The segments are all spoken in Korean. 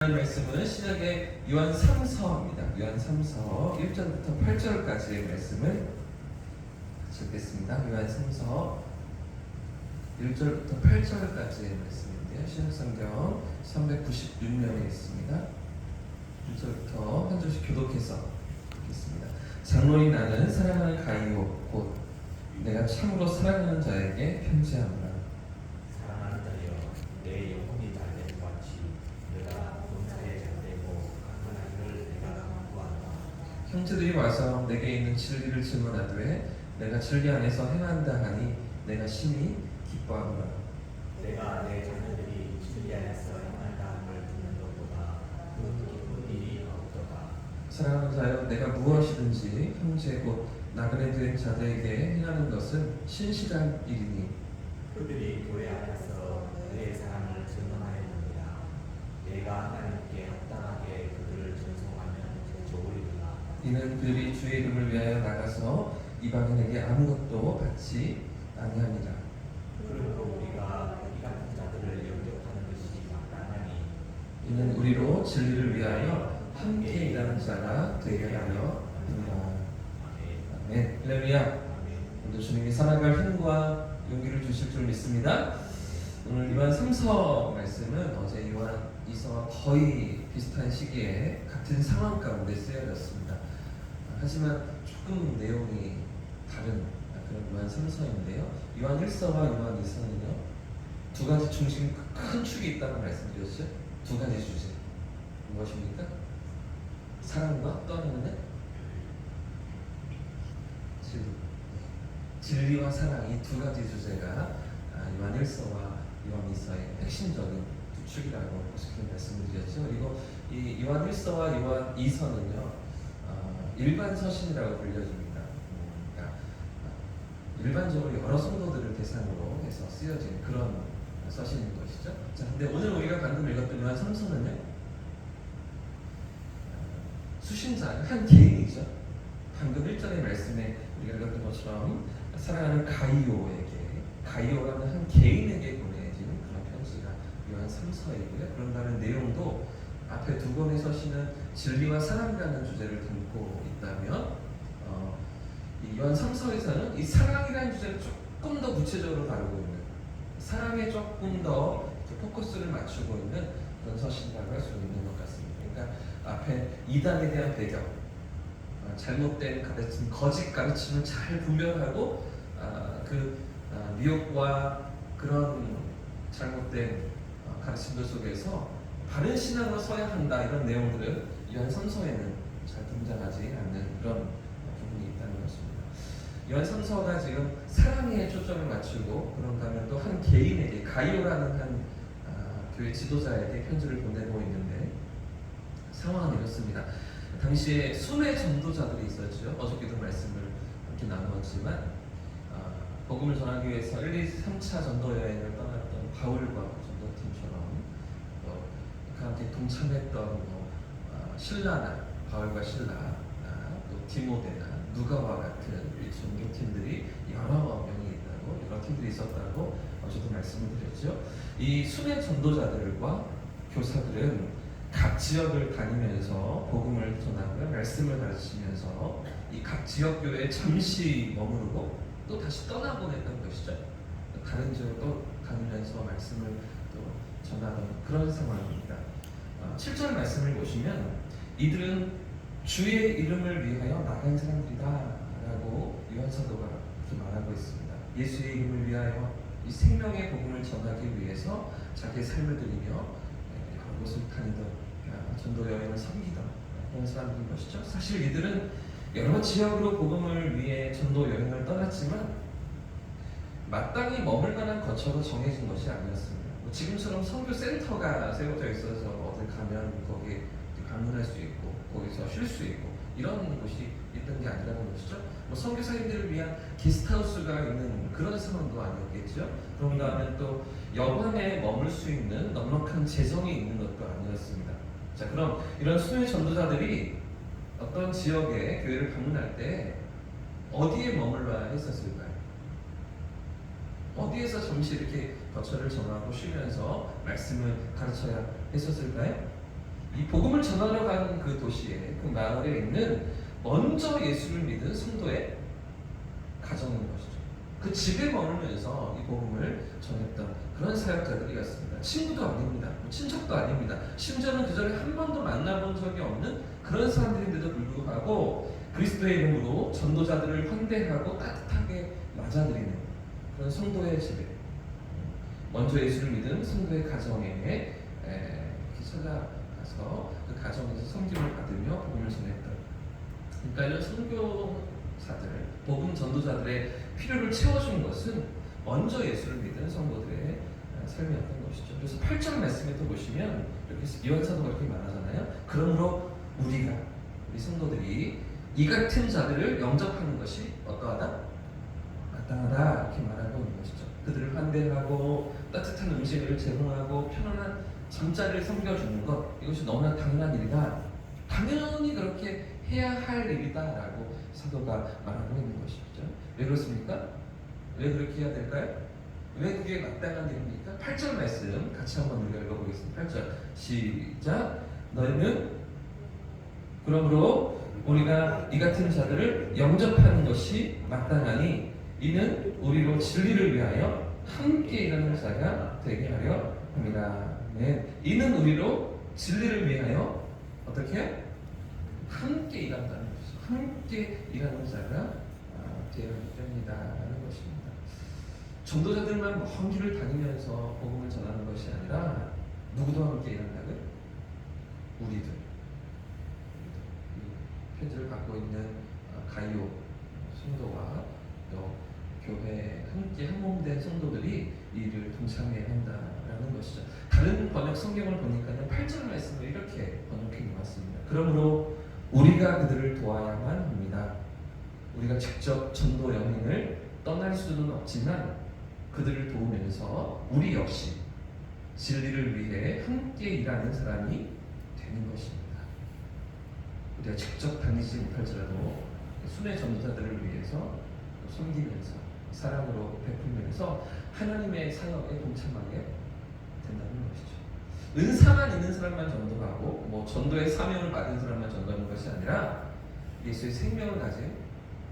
말씀은 신약의 요한 3서입니다. 요한 3서 1절부터 8절까지의 말씀을 같이 읽겠습니다. 요한 3서 1절부터 8절까지의 말씀인데요. 신약성경 396면에 있습니다. 1절부터 한 절씩 교독해서 읽겠습니다. 장로인 나는 사랑하는 가이오 곧 내가 참으로 사랑하는 자에게 편지하노라. 사랑하는 자여, 내 영혼이 잘됨 같이 내가 본사에 잘되고 강건하기를 내가 간구한다. 형제들이 와서 내게 있는 진리를 질문하되 내가 진리 안에서 행한다 하니 내가 심히 기뻐하노라. 내가 내 자녀들이 진리 안에서 행한다 함을 듣는 것보다 그 기쁜 일이 없도다. 사랑하는 자여, 내가 무엇이든지 형제 곧 나그네 된 자들에게 행하는 것은 신실한 일이니 그들이 교회 안에서 내 사랑을 증언하였느니라. 내가 하나님께 합당하게 그들을 전송하면 좋으리라. 이는 그들이 주의 이름을 위하여 나가서 이방인에게 아무것도 받지 아니하니라. 그러므로 우리가 이 같은 자들을 영접하는 것이 마땅하니 이는 우리로 진리를 위하여 함께 일하는 자가 되게 하려 합니다. 아멘. 할렐루야. 아멘. 오늘 주님이 살아갈 힘과 용기를 주실 줄 믿습니다. 오늘 요한 3서 말씀은 어제 요한 2서와 거의 비슷한 시기에 같은 상황 가운데 쓰여졌습니다. 하지만 조금 내용이 다른 그런 요한 3서인데요. 요한 1서와 요한 2서는요, 두 가지 중심 큰 축이 있다고 말씀드렸죠. 두 가지 주제. 무엇입니까? 사랑과 또 하나는 진리와 사랑, 이 두 가지 주제가 요한 1서와 요한 2서의 핵심적인 두 축이라고 그렇게 말씀드렸죠. 그리고 이 요한 1서와 요한 2서는요, 일반 서신이라고 불려집니다. 그러니까 일반적으로 여러 성도들을 대상으로 해서 쓰여진 그런 서신인 것이죠. 자, 근데 오늘 우리가 방금 읽었던 요한 3서는요, 수신자, 한 개인이죠. 방금 1절의 말씀에 우리가 읽었던 것처럼 사랑하는 가이오라는 한 개인에게 보내지는 그런 편지가 요한 3서이고요. 그런다는 내용도 앞에 두 권의 서신은 진리와 사랑이라는 주제를 담고 있다면 이 요한 3서에서는 이 사랑이라는 주제를 조금 더 구체적으로 다루고 있는, 사랑에 조금 더 포커스를 맞추고 있는 그런 서신이라고 할 수 있는 것 같습니다. 그러니까 앞에 이단에 대한 배경, 잘못된 가르침, 거짓 가르침을 잘 분별하고 미혹과 그런 잘못된 가르침들 속에서 바른 신앙으로 서야 한다, 이런 내용들은 요한 3서에는 잘 등장하지 않는 그런 부분이 있다는 것입니다. 요한 3서가 지금 사랑에 초점을 맞추고 그런가 하면 또 한 개인에게, 가이오라는 한 교회 지도자에게 편지를 보내고 있는데 상황은 이렇습니다. 당시에 순회 전도자들이 있었죠. 어저께도 말씀을 함께 나누었지만 복음을 전하기 위해서 1, 2, 3차 전도 여행을 떠났던 바울과 전도팀처럼 그 함께 동참했던 신라나, 바울과 신라, 또 디모데나 누가와 같은 이 전도팀들이 여러 명이 있다고, 여러 팀들이 있었다고 어제도 말씀을 드렸죠. 이 순회 전도자들과 교사들은 각 지역을 다니면서 복음을 전하고요, 말씀을 가르치면서 이 각 지역 교회에 잠시 머무르고 또 다시 떠나보냈던 것이죠. 다른 지역도 다니면서 말씀을 또 전하던 그런 상황입니다. 7절 말씀을 보시면 이들은 주의 이름을 위하여 나간 사람들이다 라고 요한 사도가 이렇게 말하고 있습니다. 예수의 이름을 위하여 이 생명의 복음을 전하기 위해서 자기의 삶을 드리며 여러 곳을 다니던, 전도 여행을 섬기던 그런 사람들인 것이죠. 사실 이들은 여러 지역으로 복음을 위해 전도 여행을 떠났지만 마땅히 머물 만한 거처로 정해진 것이 아니었습니다. 지금처럼 선교 센터가 세워져 있어서 어딜 가면 거기에 방문할 수 있고 거기서 쉴 수 있고 이런 곳이 있던 게 아니라는 것이죠. 선교사님들을 위한 게스트하우스가 있는 그런 상황도 아니었겠죠. 그런가 하면 또 여관에 머물 수 있는 넉넉한 재성이 있는 것도 아니었습니다. 자, 그럼 이런 순회 전도자들이 어떤 지역의 교회를 방문할 때 어디에 머물러야 했었을까요? 어디에서 잠시 이렇게 거처를 정하고 쉬면서 말씀을 가르쳐야 했었을까요? 이 복음을 전하러 가는 그 도시에, 그 마을에 있는 먼저 예수를 믿은 성도의 가정인 것이죠. 그 집에 머물면서 이 복음을 전했던 그런 사역자들이었습니다. 친구도 아닙니다. 친척도 아닙니다. 심지어는 그 전에 한 번도 만나본 적이 없는 그런 사람들인데도 불구하고 그리스도의 이름으로 전도자들을 환대하고 따뜻하게 맞아들이는 그런 성도의 집에, 먼저 예수를 믿은 성도의 가정에 이렇게 찾아가서 그 가정에서 섬김을 받으며 복음을 전했던, 그러니까 이런 선교사들, 복음 전도자들의 필요를 채워준 것은 먼저 예수를 믿은 성도들의 삶이었던 것이죠. 그래서 8절 말씀에도 보시면 이렇게 요한사도가 이렇게 말하잖아요. 그러므로 우리 성도들이 이 같은 자들을 영접하는 것이 어떠하다? 마땅하다, 이렇게 말하고 있는 것이죠. 그들을 환대하고 따뜻한 음식을 제공하고 편안한 잠자리를 섬겨주는 것, 이것이 너무나 당연한 일이다. 당연히 그렇게 해야 할 일이다라고 사도가 말하고 있는 것이죠. 왜 그렇습니까? 왜 그렇게 해야 될까요? 왜 그게 마땅한 일입니까? 8절 말씀 같이 한번 우리가 읽어보겠습니다. 8절 시작. 너희는 그러므로 우리가 이 같은 자들을 영접하는 것이 마땅하니 이는 우리로 진리를 위하여 함께 일하는 자가 되게 하려 합니다. 네. 이는 우리로 진리를 위하여 어떻게 해요? 함께 일한다는 것이죠. 함께 일하는 자가 되어야 됩니다라는 것입니다. 전도자들만 먼 길을 다니면서 복음을 전하는 것이 아니라 누구도 함께 일한다고요? 우리들. 이 편지를 갖고 있는 가이오 성도와 또 교회 함께 한몸된 성도들이 이 일을 동참해야 한다라는 것이죠. 다른 번역 성경을 보니까는 8절 말씀을 이렇게 번역해 놓았습니다. 그러므로 우리가 그들을 도와야만 합니다. 우리가 직접 전도 여행을 떠날 수는 없지만 그들을 도우면서 우리 역시 진리를 위해 함께 일하는 사람이 되는 것입니다. 우리가 직접 다니지 못할지라도 순회 전도자들을 위해서 섬기면서 사랑으로 베풀면서 하나님의 사역에 동참하게 된다는 것이죠. 은사만 있는 사람만 전도하고 뭐 전도의 사명을 받은 사람만 전도하는 것이 아니라 예수의 생명을 가진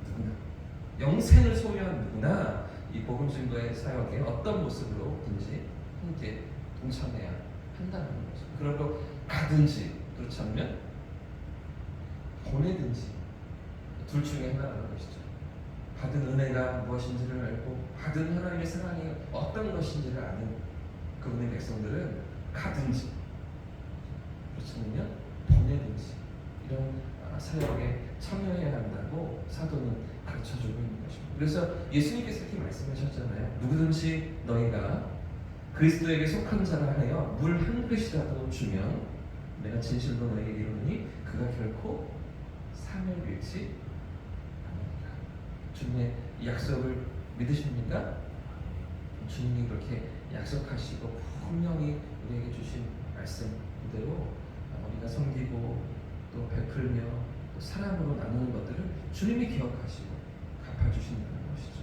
누구나, 영생을 소유한 누구나 이 복음 증거의 사역에 어떤 모습으로든지 함께 동참해야 한다는 거죠. 그러고 가든지 그렇지 않으면 보내든지 둘 중에 하나라는 것이죠. 받은 은혜가 무엇인지를 알고 받은 하나님의 사랑이 어떤 것인지를 아는 그분의 백성들은 가든지 그렇지 않으면 보내든지 이런 사역에 참여해야 한다고 사도는 가르쳐주고 있는 것입니다. 그래서 예수님께서 이렇게 말씀하셨잖아요. 누구든지 너희가 그리스도에게 속한 자라 하여 물 한 그릇이라도 주면 내가 진실로 너희에게 이르노니 그가 결코 상을 잃지 않으리라. 주님의 약속을 믿으십니까? 주님이 그렇게 약속하시고 분명히 우리에게 주신 말씀 그대로 우리가 섬기고 또 베풀며 또 사랑으로 나누는 것들을 주님이 기억하시고 갚아주신다는 것이죠.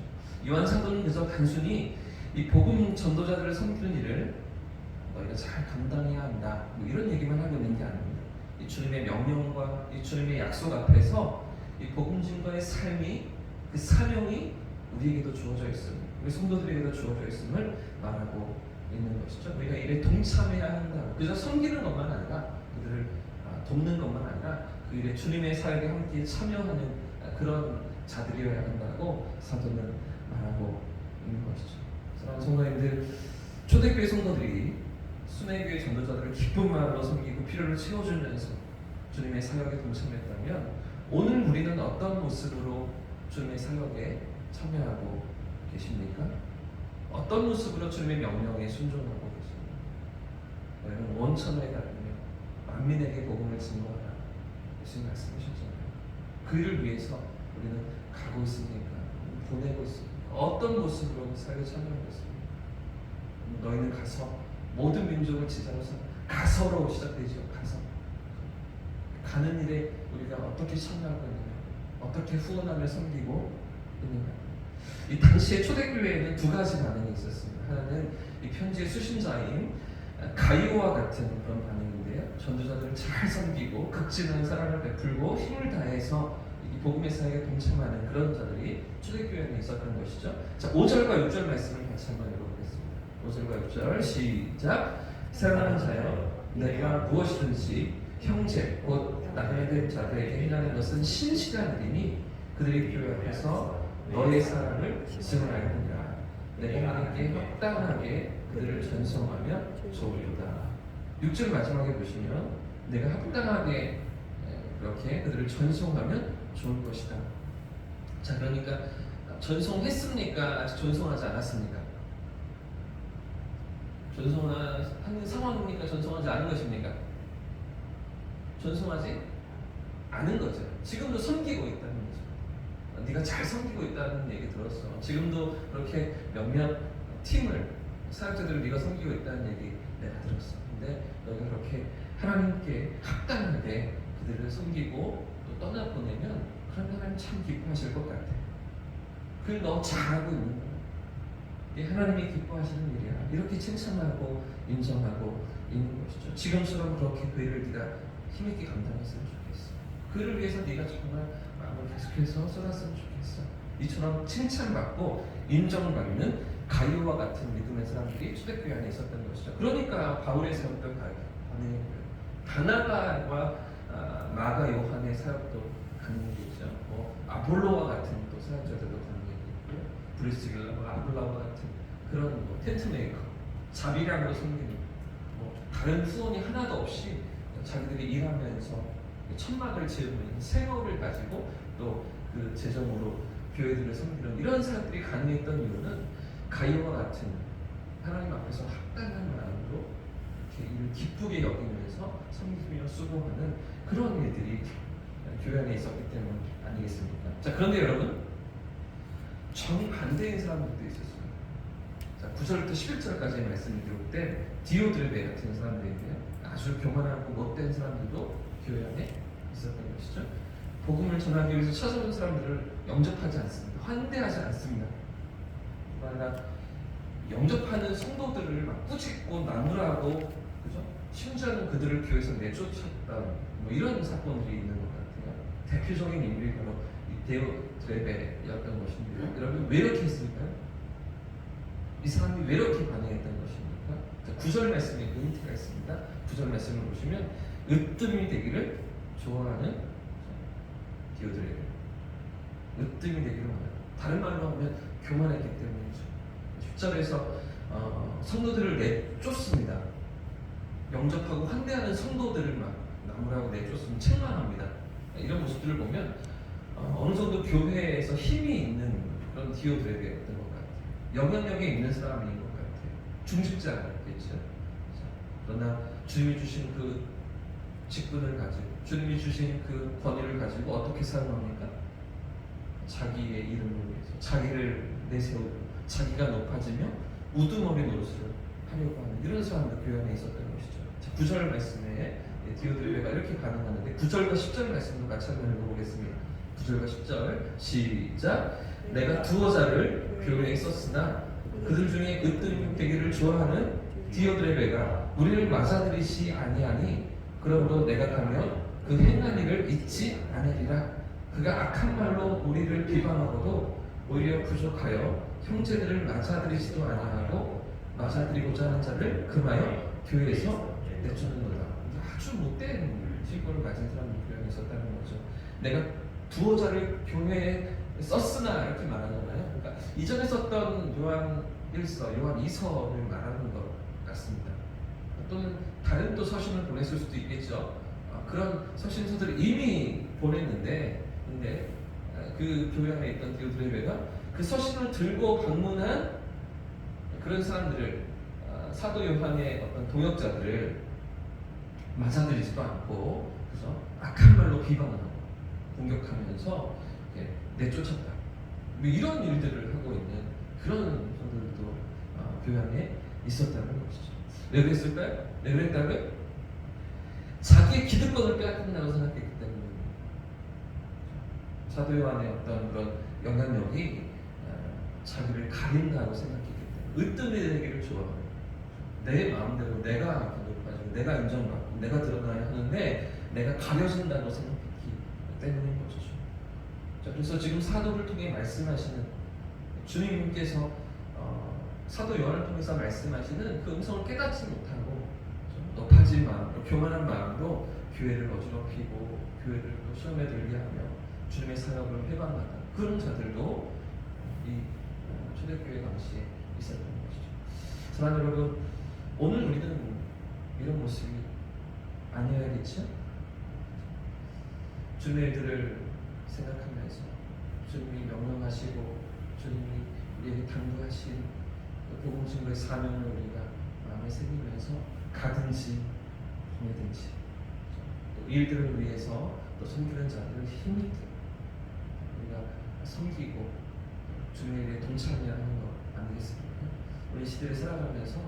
요한 사도는 그저 단순히 이 복음 전도자들을 섬기는 일을 너희가 잘 감당해야 한다 뭐 이런 얘기만 하고 있는 게 아닙니다. 이 주님의 명령과 이 주님의 약속 앞에서 이 복음 증거의 삶이 그 사명이 우리에게도 주어져 있음을, 우리 성도들에게도 주어져 있음을 말하고 있는 것이죠. 우리가 일에 동참해야 한다. 그저 섬기는 것만 아니라 그들을 돕는 것만 아니라 그 일에 주님의 사역에 함께 참여하는 그런 자들이어야 한다고 사도는 말하고 있는 것이죠. 사랑하는 성도님들, 초대교회 성도들이 순회교회 전도자들을 기쁜 마음으로 섬기고 필요를 채워주면서 주님의 사역에 동참했다면 오늘 우리는 어떤 모습으로 주님의 사역에 참여하고 계십니까? 어떤 모습으로 주님의 명령에 순종하고 계십니까? 너희는 온 천하에 다니며 만민에게 복음을 증거하라. 예수님 말씀하셨잖아요. 그 일을 위해서 우리는 가고 있으니까, 보내고 있습니다. 어떤 모습으로 사역에 참여하고 있습니까? 너희는 가서 모든 민족을 제자로 삼아. 가서로 시작되죠. 가서. 가는 일에 우리가 어떻게 참여하고 있느냐, 어떻게 후원하며 섬기고 있느냐. 이 당시에 초대교회에는 두 가지 반응이 있었습니다. 하나는 이 편지의 수신자인 가이오와 같은 그런 반응인데요. 전도자들을 잘 섬기고 극진한 사랑을 베풀고 힘을 다해서 이 복음의 사역에 동참하는 그런 자들이 초대교회 안에 있었던 것이죠. 자, 5절과 6절 말씀을 같이 한번 읽어보겠습니다. 5절과 6절 시작. 사랑하는 자여, 내가 무엇이든지 형제 곧 나그네된 자들에게 행하는 것은 신실한 일이니 그들의 교회 앞에서 너의 사랑을 증언하였느니라. 내가 하나님께 합당하게 그들을 전송하며 좋으리로다. 6절 마지막에 보시면 내가 합당하게 그렇게 그들을 전송하면 좋을 것이다. 자, 그러니까 전송했습니까? 아직 전송하지 않았습니까? 전송하는 상황입니까? 전송하지 않은 것입니까? 전송하지 않은 거죠. 지금도 섬기고 있다는 거죠. 네가 잘 섬기고 있다는 얘기 들었어. 지금도 그렇게 몇몇 팀을 사역자들을 네가 섬기고 있다는 얘기 내가 들었어. 근데 너가 그렇게 하나님께 합당하게 그들을 섬기고 또 떠나보내면 그럼 하나님 참 기뻐하실 것 같아. 그걸 너 잘하고 있는 거야. 이게 하나님이 기뻐하시는 일이야. 이렇게 칭찬하고 인정하고 있는 것이죠. 지금처럼 그렇게 그 일을 네가 힘있게 감당했으면 좋겠어. 그를 위해서 네가 정말 마음을 계속해서 쏟았으면 좋겠어. 이처럼 칭찬받고 인정받는 가이오와 같은 믿음의 사람들이 초대교회 안에 있었던 것이죠. 그러니까 바울의 사역도 가능했고요. 바나바와 마가 요한의 사역도 가능했죠. 아볼로와 같은 또 사역자들도 가능했고요. 브리스길라와 아볼라와 같은 그런 텐트메이커, 자비량으로 섬기는 다른 후원이 하나도 없이 자기들이 일하면서 천막을 지으는 생업을 가지고 또 그 재정으로 교회들을 섬기는 이런 사람들이 가능했던 이유는 가이오와 같은 하나님 앞에서 합당한 마음으로 이렇게 일을 기쁘게 여기면서 섬기며 수고하는 그런 일들이 교회 안에 있었기 때문 아니겠습니까? 자, 그런데 여러분 정반대인 사람들도 있었어요. 자, 9절부터 11절까지의 말씀이 기록된 디오드레베 같은 사람들인데요. 아주 교만하고 못된 사람들도 교회 안에 있었던 것이죠. 복음을 전하기 위해서 찾아온 사람들을 영접하지 않습니다. 환대하지 않습니다. 그러나 영접하는 성도들을 막 꾸짖고 나무라고, 그죠? 심지어는 그들을 교회에서 내쫓았다. 이런 사건들이 있는 것 같아요. 대표적인 인물이 바로 이 디오드레베였던 것인데요. 여러분 왜 이렇게 했을까요? 이 사람이 왜 이렇게 반응했던 것입니까? 9절 말씀에 힌트가 있습니다. 9절 말씀을 보시면 으뜸이 되기를 좋아하는 디오드레베, 으뜸이 되기를 원해요. 다른 말로 하면 교만했기 때문이죠. 10절에서 성도들을 내쫓습니다. 영접하고 환대하는 성도들을 막 나무라고 내쫓으면 책망합니다. 이런 모습들을 보면 어느 정도 교회에서 힘이 있는 그런 디오드레베였던 것 같아요. 영향력이 있는 사람인 것 같아요. 중직자겠죠. 그러나 주님이 주신 그 직분을 가지고 주님이 주신 그 권위를 가지고 어떻게 사용합니까? 자기의 이름을 위해서 자기를 내세우고 자기가 높아지며 우두머리 노릇을 하려고 하는 이런 사람들 교회 안에 있었던 것이죠. 자, 9절 말씀에 디오드레베가 이렇게 반응하는데 9절과 10절 말씀도 같이 한번 읽어보겠습니다. 9절과 10절 시작. 내가 두어 자를 교회에 썼으나 그들 중에 으뜸 되기를 좋아하는 디오드레베가 우리를 맞아들이지 아니하니 그러므로 내가 가면 그 행한 일을 잊지 않으리라. 그가 악한 말로 우리를 비방하고도 오히려 부족하여 형제들을 맞아들이지도 아니하고 맞아들이고자 하는 자를 금하여 교회에서 내쫓는도다. 아주 못된 실권을 가진 사람이 교회에 있었다는 거죠. 내가 두어 자를 교회에 썼으나 이렇게 말하잖아요. 그러니까 이전에 썼던 요한 1서, 요한 2서를 말하는 것 같습니다. 또는 다른 또 서신을 보냈을 수도 있겠죠. 그런 서신서들을 이미 보냈는데, 근데 그 교회 안에 있던 디오드레베가 그 서신을 들고 방문한 그런 사람들을 사도 요한의 어떤 동역자들을 맞아들이지도 않고, 그래서 악한 말로 비방하고 공격하면서 내쫓았다. 이런 일들을 하고 있는 그런 성도들도 교회 안에 있었다는 것이죠. 왜 그랬을까요? 왜 그랬다고요? 자기의 기득권을 빼앗긴다고 생각했기 때문입니다. 사도 요한의 어떤 그런 영향력이 자기를 가린다고 생각했기 때문에 으뜸이 되기를 좋아하는 내 마음대로 내가 기록가지고 내가 인정받고 내가 드러나야 하는데 내가 가려진다고 생각했기 때문인 거죠. 자, 그래서 지금 사도를 통해 말씀하시는 주님께서 사도 요한을 통해서 말씀하시는 그 음성을 깨닫지 못하고 높아진 마음, 교만한 마음으로 교회를 어지럽히고 교회를 또 시험에 들게 하며 주님의 사역을 회방하는 그런 자들도 이 초대교회 당시에 있었던 것이죠. 사랑하는 여러분, 오늘 우리는 이런 모습이 아니어야겠죠? 주님의 일들을 생각하면서 주님이 명령하시고 주님이 우리에게 당부하신 그 복음 증거의 사명을 우리가 마음에 새기면서 가든지 보내든지 또 일들을 위해서 또 섬기는 자들을 힘있게 우리가 섬기고 주님의 일에 동참하는 것 아니겠습니까? 우리 시대를 살아가면서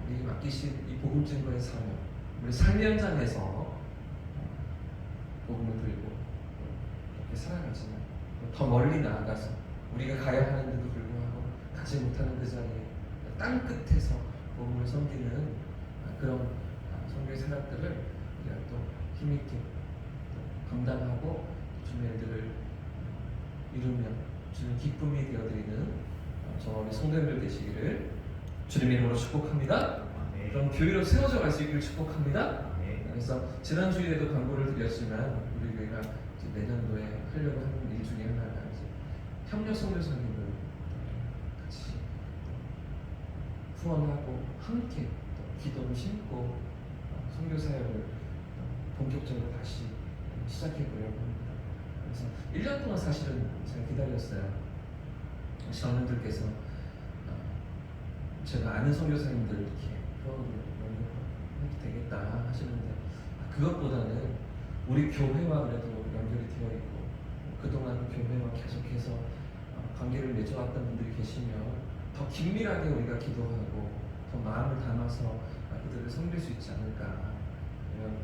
우리 맡기신 이 복음 증거의 사명, 우리 삶의 현장에서 복음을 들고 이렇게 살아가지만 더 멀리 나아가서 우리가 가야 하는데도 불구하고 가지 못하는 그 자리에 땅 끝에서 복음을 섬기는 그런 선교의 사역들을 우리가 또 힘있게 감당하고 주님의 일들을 이루며 주님 기쁨이 되어드리는 저와 우리 성도님들 되시기를 주님의 이름으로 축복합니다. 네. 그럼 교회로 세워져 갈 수 있기를 축복합니다. 네. 그래서 지난주에도 광고를 드렸지만 우리 교회가 이제 내년도에 하려고 하는 일 중에 하나가 이제 협력 선교사님을 같이 후원하고 함께 또 기도를 심고 선교 사역을 본격적으로 다시 시작해 보려고 합니다. 그래서 1년 동안 사실은 잘 기다렸어요. 장로님들께서 제가 아는 선교사님들 이렇게 후원을 해도 되겠다 하시는데 그것보다는 우리 교회와 그래도 연결이 되어 있고 그동안 교회와 계속해서 관계를 맺어왔던 분들이 계시면 더 긴밀하게 우리가 기도하고 더 마음을 담아서 그들을 섬길 수 있지 않을까 이런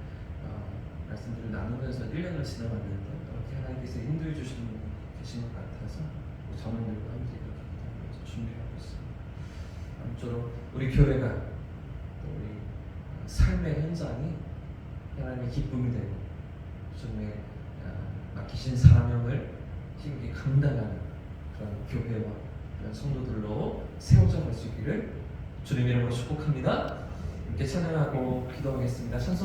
말씀들을 나누면서 1년을 지나왔는데 이렇게 하나님께서 인도해 주시는 분이 계신 것 같아서 전원들과 함께 이렇게 기도하면서 준비하고 있습니다. 아무쪼록 우리 교회가 또 우리 삶의 현장이 하나님의 기쁨이 되고 주님의 맡기신 사명을 힘있게 감당하는 그런 교회와 그런 성도들로 세워져 갈 수 있기를 주님의 이름으로 축복합니다. 함께 찬양하고 기도하겠습니다. 찬송